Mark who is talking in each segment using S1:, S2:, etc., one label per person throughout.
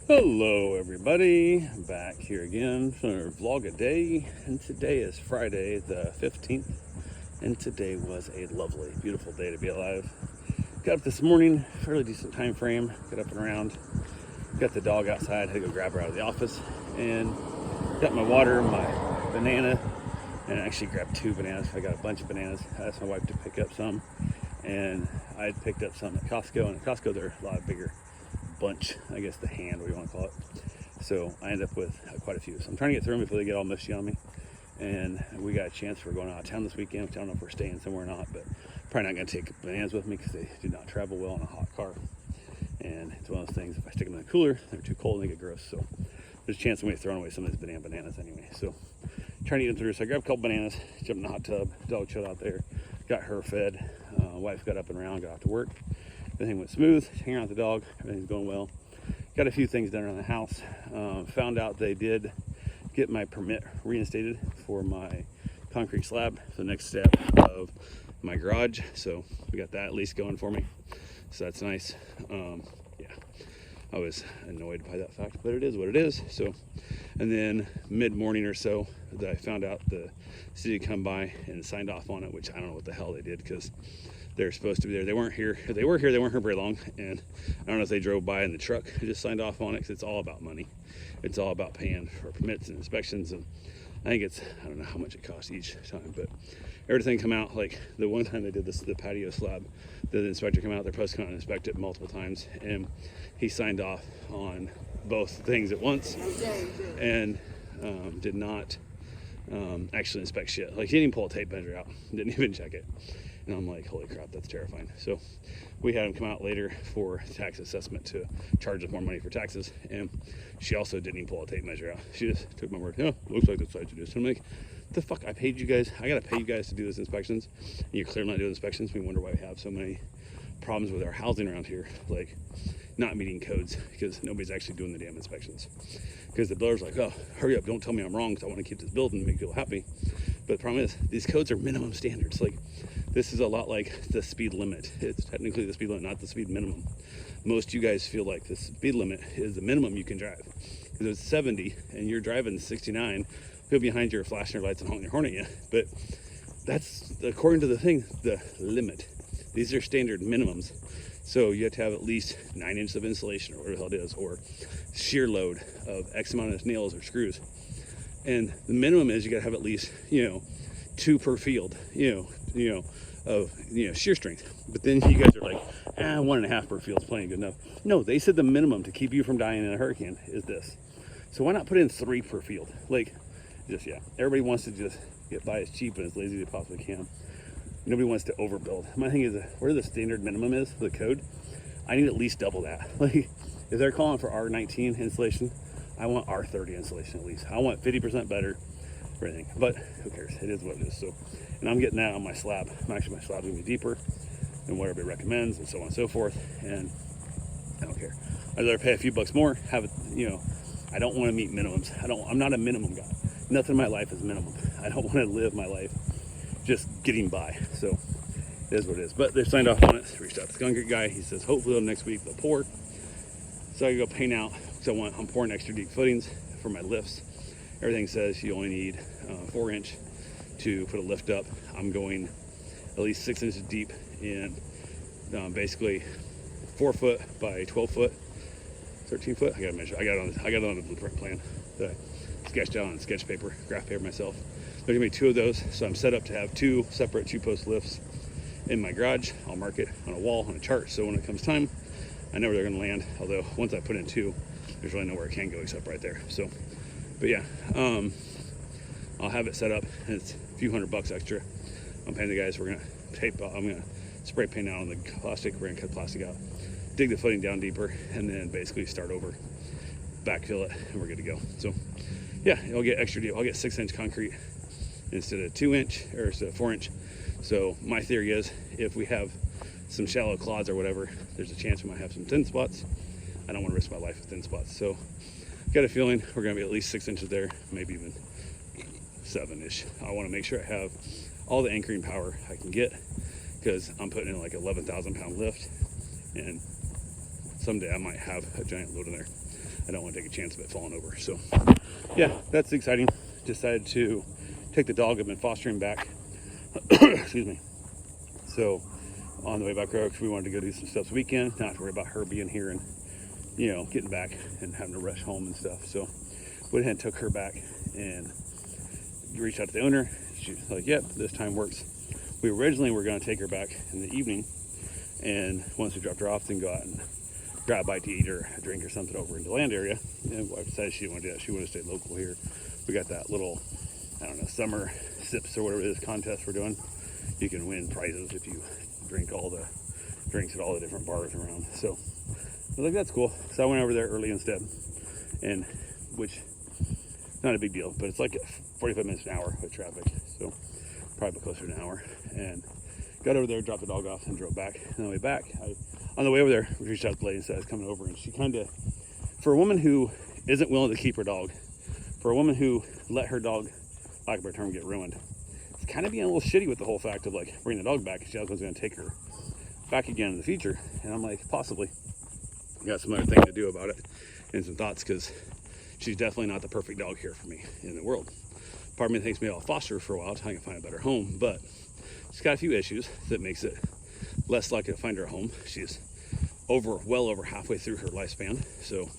S1: Hello everybody, back here again for another vlog a day, and today is Friday the 15th, and today was a lovely, beautiful day to be alive. Got up this morning, fairly decent time frame, got up and around, got the dog outside, had to go grab her out of the office, and got my water, my banana, and I actually grabbed 2 bananas. I got a bunch of bananas. I asked my wife to pick up some, and I had picked up some at Costco, and at Costco they're a lot bigger bunch, I guess the hand, what you want to call it. So I ended up with quite a few. So I'm trying to get through them before they get all mushy on me. And we got a chance, we're going out of town this weekend, which I don't know if we're staying somewhere or not, but probably not going to take bananas with me because they do not travel well in a hot car. And it's one of those things, if I stick them in the cooler, they're too cold and they get gross. So there's a chance I'm going to be throwing away some of these bananas anyway. So trying to get them through. So I grabbed a couple bananas, jumped in the hot tub, dog chilled out there, got her fed. Wife got up and around, got off to work. Everything went smooth, hanging out with the dog, everything's going well. Got a few things done around the house. Found out they did get my permit reinstated for my concrete slab, the next step of my garage. So we got that at least going for me. So that's nice. Yeah, I was annoyed by that fact, but it is what it is. So, and then mid-morning or so, I found out the city come by and signed off on it, which I don't know what the hell they did because they're supposed to be there. They weren't here. If they were here, they weren't here very long. And I don't know if they drove by in the truck and just signed off on it because it's all about money. It's all about paying for permits and inspections. And I think it's, I don't know how much it costs each time, but everything come out. Like the one time they did this, the patio slab, the inspector come out, they're supposed to come out and inspect it multiple times. And he signed off on both things at once and did not actually inspect shit. Like he didn't even pull a tape measure out, didn't even check it. And I'm like, holy crap, that's terrifying. So we had him come out later for tax assessment to charge us more money for taxes. And she also didn't even pull a tape measure out. She just took my word. Yeah, looks like that's what you do. So I'm like, the fuck, I paid you guys. I got to pay you guys to do those inspections. And you're clearly not doing inspections. We wonder why we have so many problems with our housing around here. Like not meeting codes because nobody's actually doing the damn inspections. Because the builder's like, oh, hurry up, don't tell me I'm wrong because I want to keep this building and make people happy. But the problem is, these codes are minimum standards. Like, this is a lot like the speed limit. It's technically the speed limit, not the speed minimum. Most of you guys feel like the speed limit is the minimum you can drive. Because if it's 70 and you're driving 69, people behind you are flashing their lights and honking their horn at you. But that's, according to the thing, the limit. These are standard minimums. So you have to have at least 9 inches of insulation or whatever the hell it is, or shear load of X amount of nails or screws. And the minimum is you gotta have at least, 2 per field, of shear strength. But then you guys are like, 1.5 per field is plenty good enough. No, they said the minimum to keep you from dying in a hurricane is this. So why not put in 3 per field? Like, just, yeah, everybody wants to just get by as cheap and as lazy as they possibly can. Nobody wants to overbuild. My thing is, where the standard minimum is for the code, I need at least double that. Like, if they're calling for R19 insulation, I want R30 insulation at least. I want 50% better for everything. But who cares? It is what it is. So, and I'm getting that on my slab. Actually, my slab's gonna be deeper than what everybody recommends, and so on and so forth. And I don't care. I'd rather pay a few bucks more. Have it, I don't want to meet minimums. I'm not a minimum guy. Nothing in my life is minimum. I don't want to live my life just getting by. So it is what it is. But they signed off on it. Reached out to the concrete guy. He says hopefully next week they'll pour. So I go paint out because I'm pouring extra deep footings for my lifts. Everything says you only need 4 inch to put a lift up. I'm going at least 6 inches deep in basically 4 foot by 12 foot, 13 foot. I gotta measure. I got it on the blueprint plan that I sketched out on sketch paper, graph paper myself. There's gonna be 2 of those, so I'm set up to have 2 separate 2-post lifts in my garage. I'll mark it on a wall on a chart, so when it comes time, I know where they're gonna land. Although once I put in 2, there's really nowhere it can go except right there. So, but yeah, I'll have it set up, and it's a few $100 extra. I'm paying the guys. We're gonna spray paint out on the plastic. We're gonna cut plastic out, dig the footing down deeper, and then basically start over, backfill it, and we're good to go. So yeah, I'll get extra deal. I'll get 6 inch concrete instead of 2 inch or instead of 4 inch. So my theory is if we have some shallow clods or whatever, there's a chance we might have some thin spots. I don't want to risk my life with thin spots. So got a feeling we're going to be at least 6 inches there, maybe even 7-ish. I want to make sure I have all the anchoring power I can get because I'm putting in like 11,000 pound lift, and someday I might have a giant load in there. I don't want to take a chance of it falling over. So yeah, that's exciting. Decided to take the dog. I've been fostering back. Excuse me. So on the way back road, we wanted to go do some stuff this weekend, not to worry about her being here and, you know, getting back and having to rush home and stuff. So went ahead and took her back and reached out to the owner. She's like, yep, this time works. We originally were going to take her back in the evening, and once we dropped her off, then go out and grab a bite to eat or a drink or something over in the land area. And wife decided she didn't want to do that. She wanted to stay local here. We got that little, I don't know, summer sips or whatever it is contest we're doing. You can win prizes if you drink all the drinks at all the different bars around. So I was like, that's cool. So I went over there early instead, and which not a big deal, but it's like 45 minutes an hour with traffic, so probably closer to an hour. And got over there, dropped the dog off, and drove back. And on the way back, on the way over there, we reached out to the lady and said I was coming over, and she kind of, for a woman who isn't willing to keep her dog, for a woman who let her dog, lack of a term, get ruined, it's kind of being a little shitty with the whole fact of like bringing the dog back. She was going to take her back again in the future, and I'm like, possibly. Got some other thing to do about it and some thoughts, because she's definitely not the perfect dog here for me in the world. Part of me thinks maybe I'll foster her for a while until I can find a better home, but she's got a few issues that makes it less likely to find her a home. She's well over halfway through her lifespan. So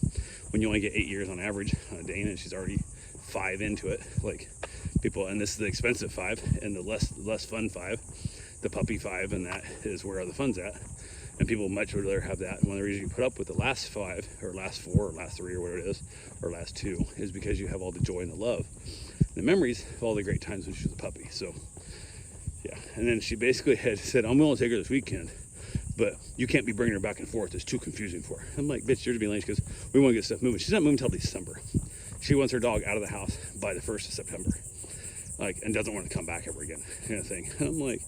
S1: when you only get 8 years on average on a Dane, and she's already 5 into it, like people, and this is the expensive 5 and the less fun 5, the puppy 5, and that is where the fun's at. And people much would rather have that. And one of the reasons you put up with the last 5 or last 4 or last 3 or whatever it is, or last 2, is because you have all the joy and the love, and the memories of all the great times when she was a puppy. So yeah, and then she basically had said, I'm willing to take her this weekend, but you can't be bringing her back and forth. It's too confusing for her. I'm like, bitch, you're to be late because we want to get stuff moving. She's not moving until December. She wants her dog out of the house by the 1st of September, like, and doesn't want to come back ever again, kind of thing. And I'm like,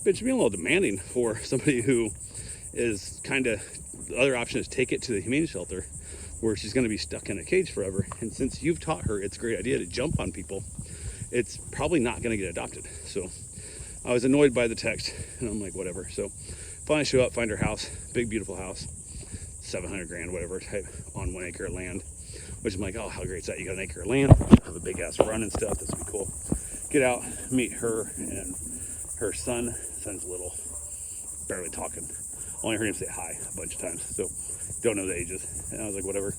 S1: bitch, you're being a little demanding for somebody who is kind of, the other option is take it to the humane shelter where she's going to be stuck in a cage forever. And since you've taught her it's a great idea to jump on people, it's probably not going to get adopted. So I was annoyed by the text, and I'm like, whatever. So finally show up, find her house, big, beautiful house, 700 grand, whatever, type, on 1 acre of land, which I'm like, oh, how great is that? You got an acre of land, have a big ass run and stuff. This would be cool. Get out, meet her and her son. Son's little, barely talking. Only heard him say hi a bunch of times, so don't know the ages. And I was like, whatever.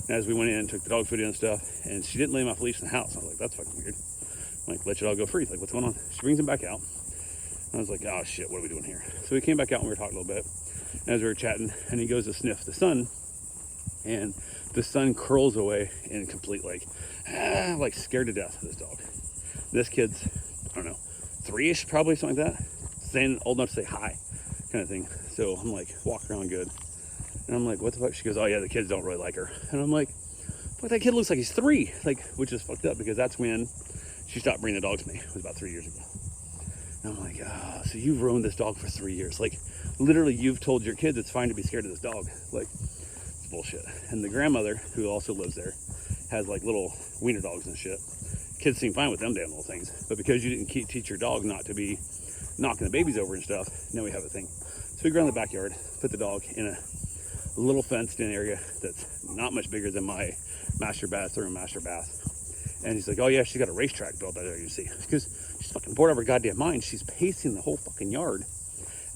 S1: And as we went in, took the dog food in and stuff, and she didn't let him off leash in the house. I was like, that's fucking weird. I'm like, let your dog go free. Like, what's going on? She brings him back out. I was like, oh shit, what are we doing here? So we came back out and we were talking a little bit. And as we were chatting, and he goes to sniff the son, and the son curls away in complete like scared to death of this dog. This kid's, I don't know, 3-ish probably, something like that. Saying old enough to say hi, kind of thing. So I'm like, walk around good. And I'm like, what the fuck? She goes, oh yeah, the kids don't really like her. And I'm like, fuck, that kid looks like he's 3. Like, which is fucked up because that's when she stopped bringing the dog to me. It was about 3 years ago. And I'm like, so you've ruined this dog for 3 years. Like, literally, you've told your kids it's fine to be scared of this dog. Like, it's bullshit. And the grandmother, who also lives there, has like little wiener dogs and shit. Kids seem fine with them damn little things. But because you didn't teach your dog not to be knocking the babies over and stuff, now we have a thing. So we go around the backyard, put the dog in a little fenced-in area that's not much bigger than my master bathroom, And he's like, oh yeah, she got a racetrack built out there, you see. Because she's fucking bored out of her goddamn mind. She's pacing the whole fucking yard.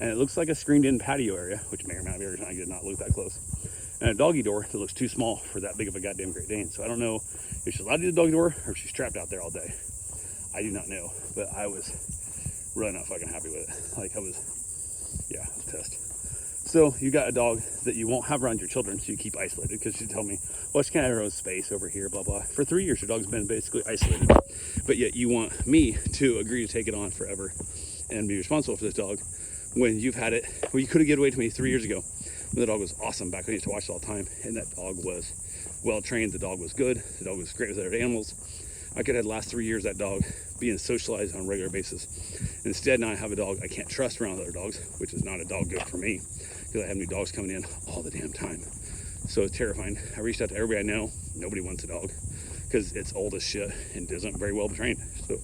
S1: And it looks like a screened-in patio area, which may or may not be every time I did not look that close. And a doggy door that looks too small for that big of a goddamn Great Dane. So I don't know if she's allowed to do the doggy door or if she's trapped out there all day. I do not know, but I was really not fucking happy with it. Like, I was pissed. So you got a dog that you won't have around your children, so you keep isolated, because she told me, well, she can't have her own space over here, blah, blah. For 3 years, your dog's been basically isolated, but yet you want me to agree to take it on forever and be responsible for this dog when you've had it. Well, you could have given away to me 3 years ago when the dog was awesome back when I used to watch it all the time, and that dog was well trained, the dog was good, the dog was great with other animals. I could have had the last 3 years that dog being socialized on a regular basis. Instead, now I have a dog I can't trust around other dogs, which is not a dog good for me, because I have new dogs coming in all the damn time. So it's terrifying. I reached out to everybody I know. Nobody wants a dog because it's old as shit and isn't very well trained. So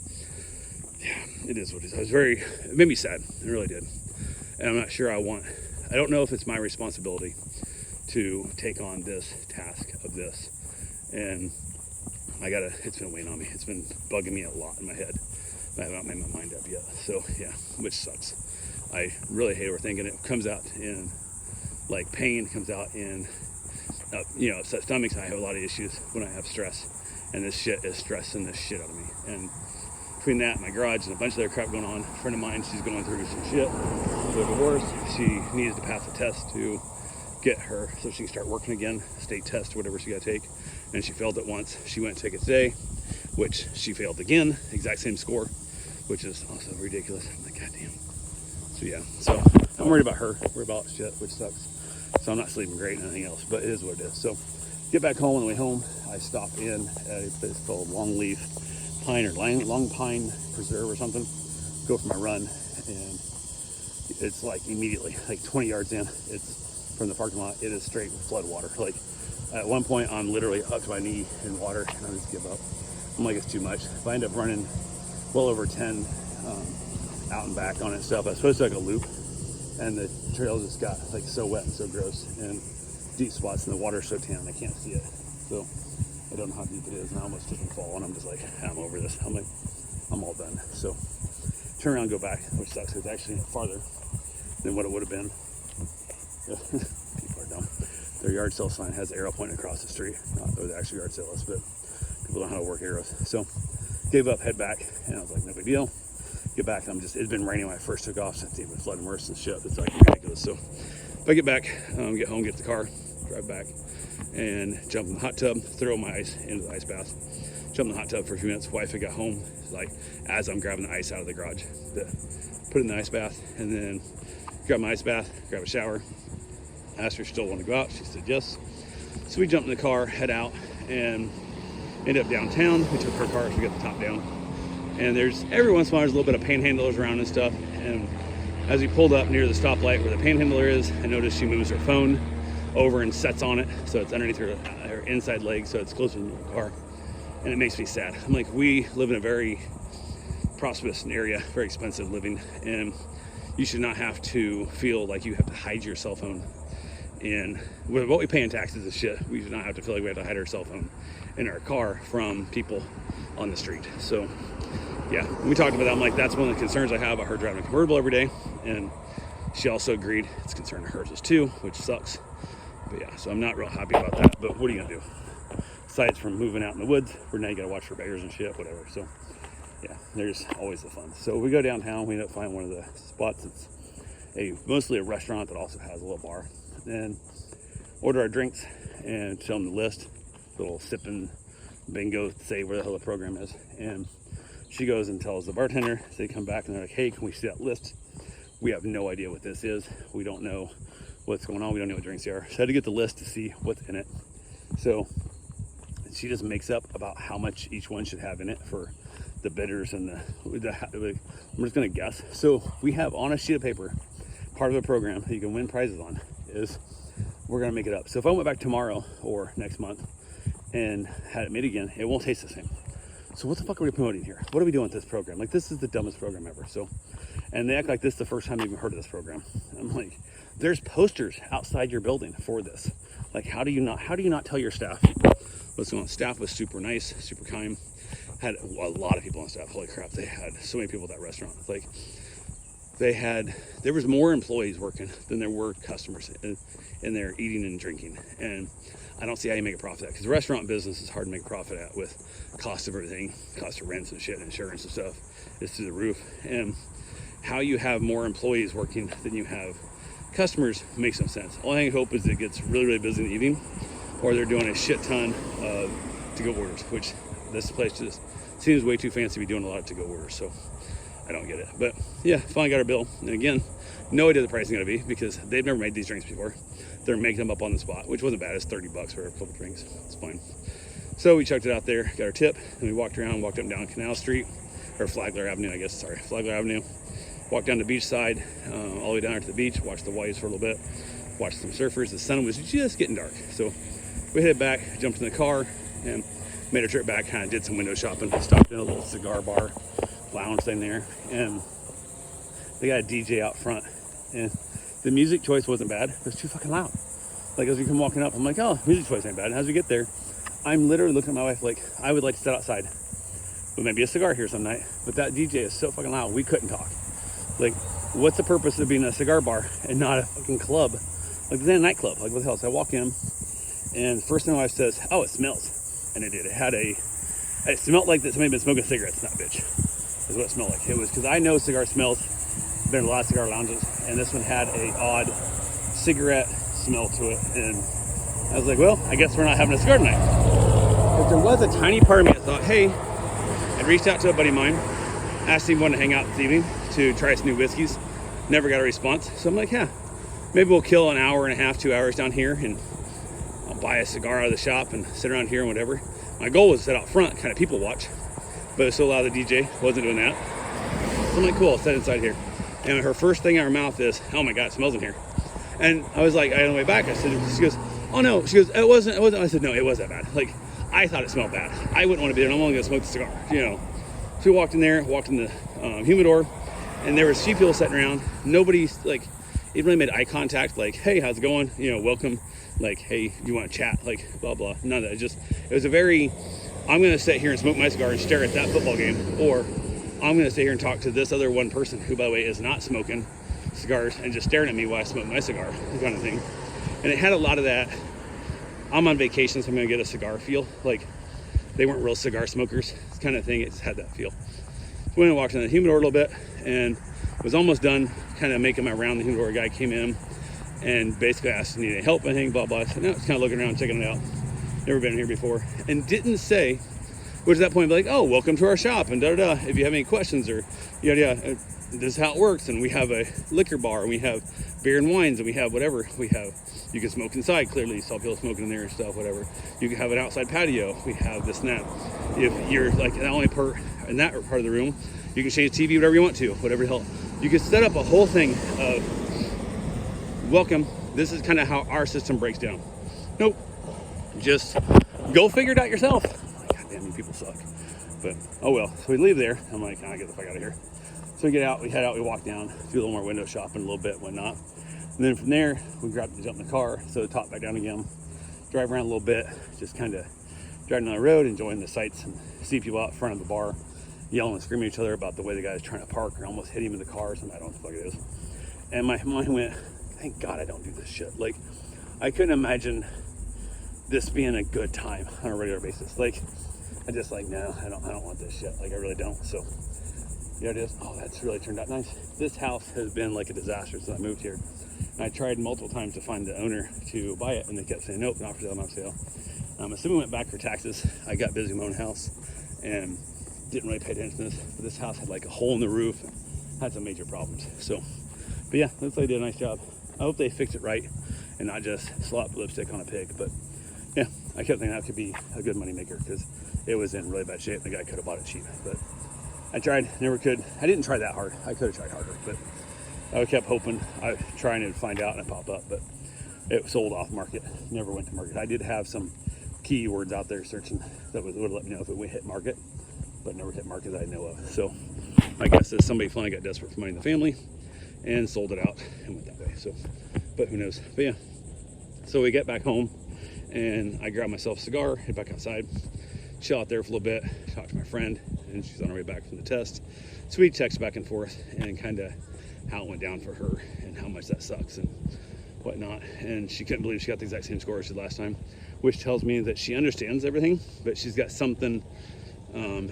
S1: yeah, it is what it is. It made me sad. It really did. And I'm not sure I don't know if it's my responsibility to take on this task of this. And it's been weighing on me. It's been bugging me a lot in my head. I haven't made my mind up yet. So yeah, which sucks. I really hate overthinking it. It comes out in like pain, comes out in, upset stomachs. I have a lot of issues when I have stress, and this shit is stressing the shit out of me. And between that, my garage, and a bunch of other crap going on, a friend of mine, she's going through some shit. So divorce, she needs to pass a test to get her, so she can start working again, state test, whatever she got to take. And she failed it once. She went to take it today, which she failed again, exact same score, which is also ridiculous. I'm like, goddamn. So yeah, so I'm worried about her, worried about shit, which sucks. So I'm not sleeping great and anything else, but it is what it is. So get back home. On the way home, I stop in at a place called Longleaf Pine or Long Pine Preserve or something. Go for my run, and it's like immediately, like 20 yards in, it's from the parking lot. It is straight flood water. Like at one point, I'm literally up to my knee in water, and I just give up. I'm like, it's too much. If I end up running well over 10 out and back on it and stuff, I was supposed to like a loop, and the trail just got like so wet and so gross, and deep spots, and the water's so tan I can't see it. So I don't know how deep it is, and I almost didn't fall, and I'm just like, I'm over this. I'm like, I'm all done. So turn around, go back, which sucks. It's actually farther than what it would have been. People are dumb. Their yard sale sign has the arrow pointing across the street. Not where the actual yard sale is, but people don't know how to work arrows. So gave up, head back, and I was like, no big deal. Get back, and it's been raining when I first took off, since even flooding worse and shit. It's like ridiculous. So if I get back, get home, get the car, drive back, and jump in the hot tub, throw my ice into the ice bath, jump in the hot tub for a few minutes. Wife had got home, like as I'm grabbing the ice out of the garage, put it in the ice bath, and then grab my ice bath, grab a shower. Asked her if she still wanted to go out. She said yes. So we jumped in the car, head out, and ended up downtown. We took her car, so we got the top down. And there's every once in a while there's a little bit of panhandlers around and stuff. And as we pulled up near the stoplight where the panhandler is, I noticed she moves her phone over and sets on it, so it's underneath her inside leg, so it's closer to the car. And it makes me sad. I'm like, we live in a very prosperous area, very expensive living, and you should not have to feel like you have to hide your cell phone. And with what we pay in taxes and shit, we should not have to feel like we have to hide our cell phone in our car from people on the street. So yeah, we talked about that. I'm like, that's one of the concerns I have about her driving a convertible every day. And she also agreed it's a concern of hers is too, which sucks. But yeah, so I'm not real happy about that. But what are you gonna do? Aside from moving out in the woods, where now you gotta watch for bears and shit, whatever. So yeah, there's always the fun. So we go downtown, we end up finding one of the spots. It's mostly a restaurant that also has a little bar. And order our drinks and show them the list, little sipping bingo, say where the hell the program is. And she goes and tells the bartender. So they come back and they're like, hey, can we see that list? We have no idea what this is. We don't know what's going on. We don't know what drinks they are. So I had to get the list to see what's in it. So she just makes up about how much each one should have in it for the bitters and I'm just gonna guess. So we have on a sheet of paper, part of the program that you can win prizes on is we're gonna make it up. So if I went back tomorrow or next month and had it made again, it won't taste the same. So what the fuck are we promoting here? What are we doing with this program? Like, this is the dumbest program ever. So, and they act like this is the first time they've even heard of this program. I'm like, there's posters outside your building for this. Like, how do you not tell your staff what's going on? Staff was super nice, super kind. Had a lot of people on staff. Holy crap, they had so many people at that restaurant. Like, there was more employees working than there were customers in there eating and drinking. And I don't see how you make a profit at, because the restaurant business is hard to make a profit at with cost of everything, cost of rents and shit, insurance and stuff is through the roof. And how you have more employees working than you have customers makes no sense. All I hope is it gets really, really busy in the evening, or they're doing a shit ton of to-go orders, which this place just seems way too fancy to be doing a lot of to-go orders. So I don't get it. But yeah, finally got our bill. And again, no idea the price is going to be, because they've never made these drinks before. They're making them up on the spot, which wasn't bad. It's $30 for a couple drinks. It's fine. So we checked it out there, got our tip, and we walked around, walked up and down Canal Street, or Flagler Avenue, I guess. Sorry, Flagler Avenue. Walked down the beach side, all the way down to the beach, watched the waves for a little bit, watched some surfers. The sun was just getting dark. So we headed back, jumped in the car, and made a trip back, kind of did some window shopping, stopped in a little cigar bar, lounge thing there, and they got a DJ out front, and the music choice wasn't bad. It was too fucking loud. Like as we come walking up, I'm like, oh, music choice ain't bad. And as we get there, I'm literally looking at my wife like, I would like to sit outside with maybe a cigar here some night, but that DJ is so fucking loud, we couldn't talk. Like, what's the purpose of being a cigar bar and not a fucking club? Like, it's in a nightclub. Like, what the hell? So I walk in, and first thing my wife says, oh, it smells. And it did. It smelled like that somebody had been smoking cigarettes, not bitch. Is what it smelled like. It was, because I know cigar smells. Been in a lot of cigar lounges, and this one had a odd cigarette smell to it. And I was like, well, I guess we're not having a cigar tonight. But there was a tiny part of me that thought, hey, I'd reached out to a buddy of mine, asked him if he wanted to hang out this evening to try some new whiskeys. Never got a response. So I'm like, yeah, maybe we'll kill an hour and a half, 2 hours down here, and I'll buy a cigar out of the shop and sit around here and whatever. My goal was to sit out front, kind of people watch, but it was so loud the DJ wasn't doing that. So I'm like, cool, I'll sit inside here. And her first thing out of her mouth is, oh my God, it smells in here. And I was like, on the way back, I said, she goes, oh no. She goes, it wasn't. I said, no, it was that bad. Like, I thought it smelled bad. I wouldn't want to be there, and I'm only gonna smoke the cigar, you know. So we walked in there, walked in the humidor, and there was few people sitting around. Nobody, like, even really made eye contact, like, hey, how's it going? You know, welcome. Like, hey, you want to chat? Like, blah, blah. None of that. It was a very, I'm gonna sit here and smoke my cigar and stare at that football game, or I'm gonna sit here and talk to this other one person who, by the way, is not smoking cigars and just staring at me while I smoke my cigar, kind of thing. And it had a lot of that, I'm on vacation, so I'm gonna get a cigar feel. Like, they weren't real cigar smokers, kind of thing. It just had that feel. So when I walked in the humidor a little bit and was almost done kind of making my round, the humidor guy came in and basically asked, need any help, anything, blah, blah. So now it's kind of looking around, checking it out. Never been here before. And didn't say, which at that point, be like, oh, welcome to our shop, and da da da. If you have any questions, or yada yada, this is how it works. And we have a liquor bar, and we have beer and wines, and we have whatever. We have, you can smoke inside, clearly. You saw people smoking in there and stuff, whatever. You can have an outside patio. We have this and that. If you're like the only part in that part of the room, you can change the TV, whatever you want to, whatever the hell. You can set up a whole thing of, welcome. This is kind of how our system breaks down. Nope. Just go figure it out yourself. Damn, people suck. But oh well. So we leave there. I'm like, I get the fuck out of here. So we get out, we head out, we walk down, do a little more window shopping a little bit, whatnot. And then from there, we jump in the car, so the top back down again, drive around a little bit, just kind of driving down the road, enjoying the sights, and see people out front of the bar yelling and screaming at each other about the way the guy's trying to park or almost hit him in the car or something. I don't know what the fuck it is. And my mind went, thank God I don't do this shit. Like, I couldn't imagine this being a good time on a regular basis. Like, I just like, no, I don't want this shit. Like, I really don't. So yeah, it is. Oh, that's really turned out nice. This house has been like a disaster since I moved here. And I tried multiple times to find the owner to buy it, and they kept saying, nope, not for sale, not for sale. I'm assuming we went back for taxes. I got busy with my own house and didn't really pay attention to this. But this house had like a hole in the roof and had some major problems. So, but yeah, looks like they did a nice job. I hope they fixed it right and not just slap lipstick on a pig. But yeah, I kept thinking that could be a good money maker because it was in really bad shape. The guy could have bought it cheap, but I tried, never could. I didn't try that hard. I could have tried harder, but I kept hoping. I trying to find out and it popped up, but it sold off market. Never went to market. I did have some keywords out there searching that would let me know if it would hit market, but never hit market that I know of. So my guess is somebody finally got desperate for money in the family and sold it out and went that way. So, but who knows? But yeah, so we get back home and I grab myself a cigar, head back outside, chill out there for a little bit, talk to my friend, and she's on her way back from the test. So we text back and forth and kind of how it went down for her and how much that sucks and whatnot. And she couldn't believe she got the exact same score as she did last time, which tells me that she understands everything, but she's got something,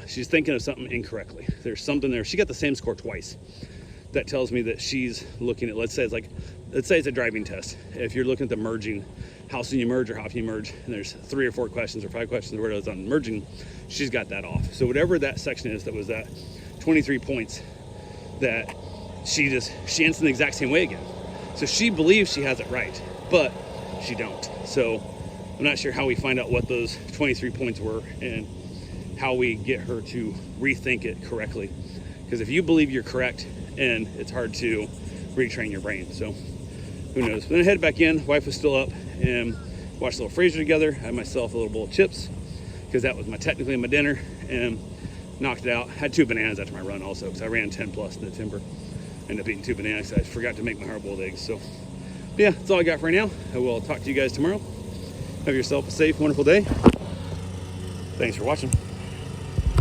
S1: she's thinking of something incorrectly. There's something there. She got the same score twice. That tells me that she's looking at, let's say it's a driving test. If you're looking at the merging, how soon you merge or how often you merge, and there's 3 or 4 questions or 5 questions where it was on merging, she's got that off. So whatever that section is, that was that 23 points, that she answered the exact same way again. So she believes she has it right, but she don't. So I'm not sure how we find out what those 23 points were and how we get her to rethink it correctly. Because if you believe you're correct, and it's hard to retrain your brain. So who knows? Then I headed back in, wife was still up, and watched a little Frasier together. I had myself a little bowl of chips, because that was technically my dinner, and knocked it out. Had 2 bananas after my run also, because I ran 10 plus in the timber. Ended up eating 2 bananas. I forgot to make my hard-boiled eggs. So But yeah, that's all I got for right now. I will talk to you guys tomorrow. Have yourself a safe, wonderful day. Thanks for watching.